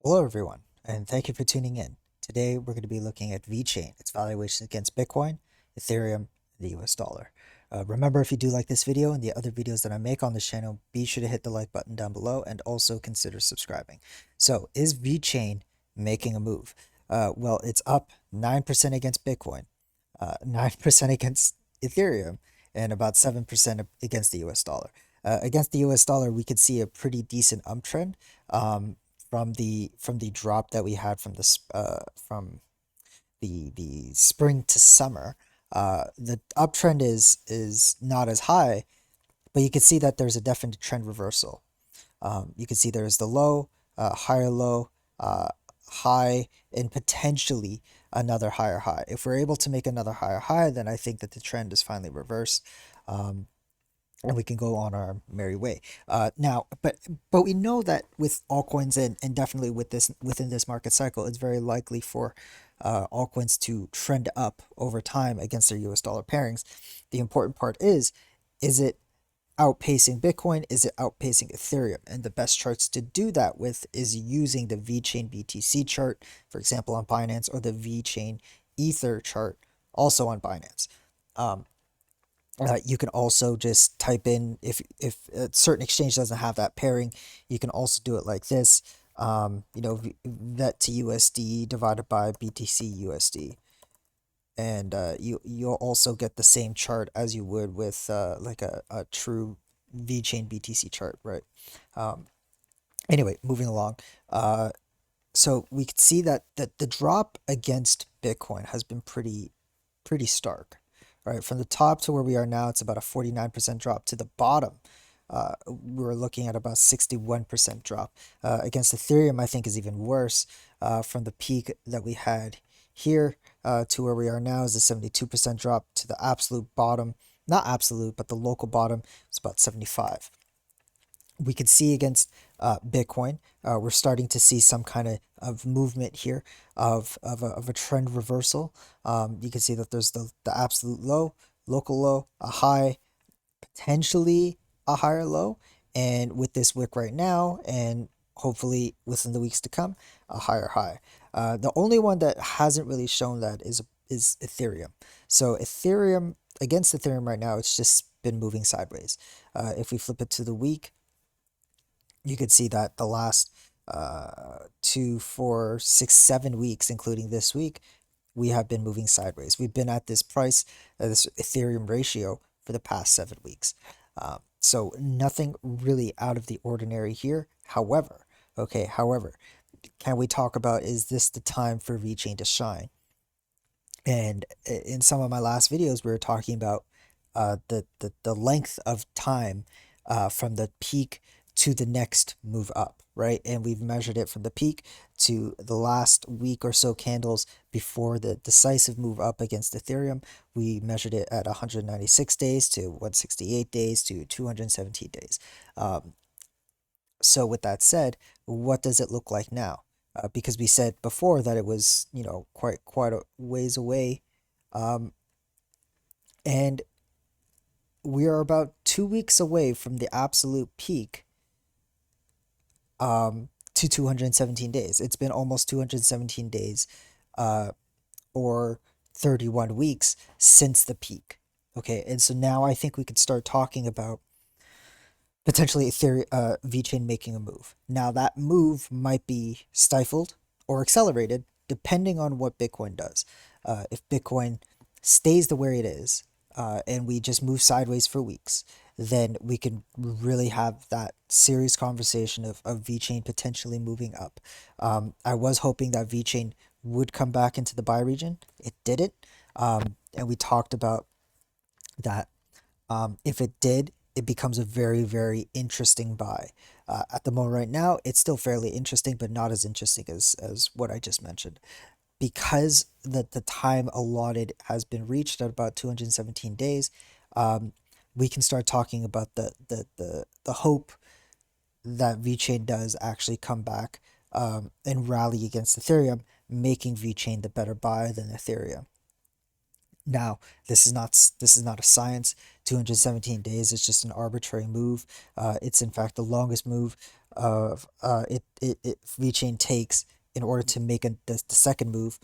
Hello, everyone, and thank you for tuning in. Today, we're going to be looking at VeChain, its valuation against Bitcoin, Ethereum, and the US dollar. Remember, if you do like this video and the other videos that I make on this channel, be sure to hit the like button down below and also consider subscribing. So, is VeChain making a move? Well, it's up 9% against Bitcoin, 9% against Ethereum, and about 7% against the US dollar. Against the US dollar, we could see a pretty decent uptrend. From the drop that we had from the spring to summer. The uptrend is not as high, but you can see that there's a definite trend reversal. You can see there's the low, higher low, high, and potentially another higher high. If we're able to make another higher high, then I think that the trend is finally reversed. And we can go on our merry way. But we know that with altcoins and definitely with this within this market cycle, it's very likely for altcoins to trend up over time against their US dollar pairings. The important part is it outpacing Bitcoin? Is it outpacing Ethereum? And the best charts to do that with is using the VeChain BTC chart, for example, on Binance, or the VeChain Ether chart, also on Binance. Um, you can also just type in, if a certain exchange doesn't have that pairing, you can also do it like this. VET to USD divided by BTC USD, and you'll also get the same chart as you would with like a true VeChain BTC chart, right? Um, anyway, moving along. So we can see that the drop against Bitcoin has been pretty stark, right? From the top to where we are now, it's about a 49% drop. To the bottom, we're looking at about 61% drop. Against Ethereum, I think is even worse. From the peak that we had here to where we are now is a 72% drop. To the absolute bottom, not absolute, but the local bottom, is about 75. We could see against Bitcoin, we're starting to see some kind of movement here of a trend reversal. You can see that there's the absolute low, local low, a high, potentially a higher low, and with this wick right now, and hopefully within the weeks to come, a higher high. The only one that hasn't really shown that is Ethereum. So Ethereum, against Ethereum right now, it's just been moving sideways. If we flip it to the week, you could see that the last 2, 4, 6, 7 weeks, including this week, we have been moving sideways. We've been at this price, this Ethereum ratio, for the past 7 weeks. So nothing really out of the ordinary here. However, can we talk about, is this the time for VeChain to shine? And in some of my last videos, we were talking about the length of time from the peak to the next move up, right? And we've measured it from the peak to the last week or so candles before the decisive move up against Ethereum. We measured it at 196 days to 168 days to 217 days. So with that said, what does it look like now? Because we said before that it was, quite a ways away, um, and we are about 2 weeks away from the absolute peak, to 217 days. It's been almost 217 days, uh, or 31 weeks since the peak. Okay, and so now I think we could start talking about potentially Ethereum, VeChain making a move. Now that move might be stifled or accelerated depending on what Bitcoin does. If Bitcoin stays the way it is, and we just move sideways for weeks, then we can really have that serious conversation of VeChain potentially moving up. I was hoping that VeChain would come back into the buy region. It didn't. And we talked about that. If it did, it becomes a very, very interesting buy. At the moment right now, it's still fairly interesting, but not as interesting as what I just mentioned. Because the time allotted has been reached at about 217 days, um, we can start talking about the hope that VeChain does actually come back, and rally against Ethereum, making VeChain the better buy than Ethereum. Now, this is not a science. 217 days is just an arbitrary move. It's in fact the longest move of VeChain takes in order to make the second move.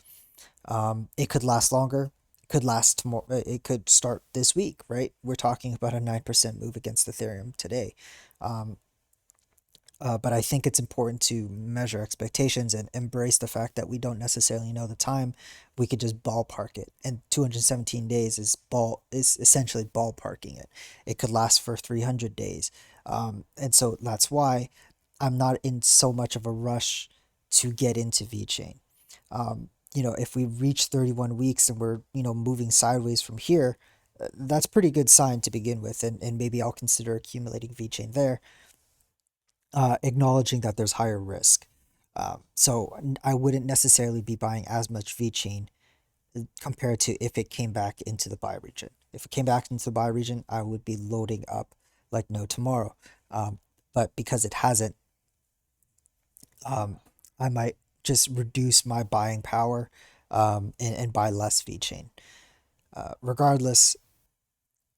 It could last longer. It could last more. It could start this week, right? We're talking about a 9% move against Ethereum today. Um, but I think it's important to measure expectations and embrace the fact that we don't necessarily know the time. We could just ballpark it, and 217 days is essentially ballparking it. It could last for 300 days, and so that's why I'm not in so much of a rush to get into VeChain. If we reach 31 weeks and we're moving sideways from here, that's pretty good sign to begin with, and maybe I'll consider accumulating VeChain there, acknowledging that there's higher risk. I wouldn't necessarily be buying as much VeChain compared to if it came back into the buy region. If it came back into the buy region, I would be loading up like no tomorrow. But because it hasn't, um, I might just reduce my buying power, and buy less VeChain. Regardless,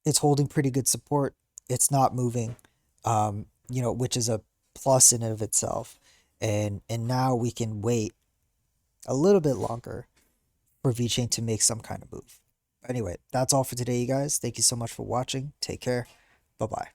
it's holding pretty good support. It's not moving, which is a plus in and of itself. And now we can wait a little bit longer for VeChain to make some kind of move. Anyway, that's all for today, you guys. Thank you so much for watching. Take care. Bye bye.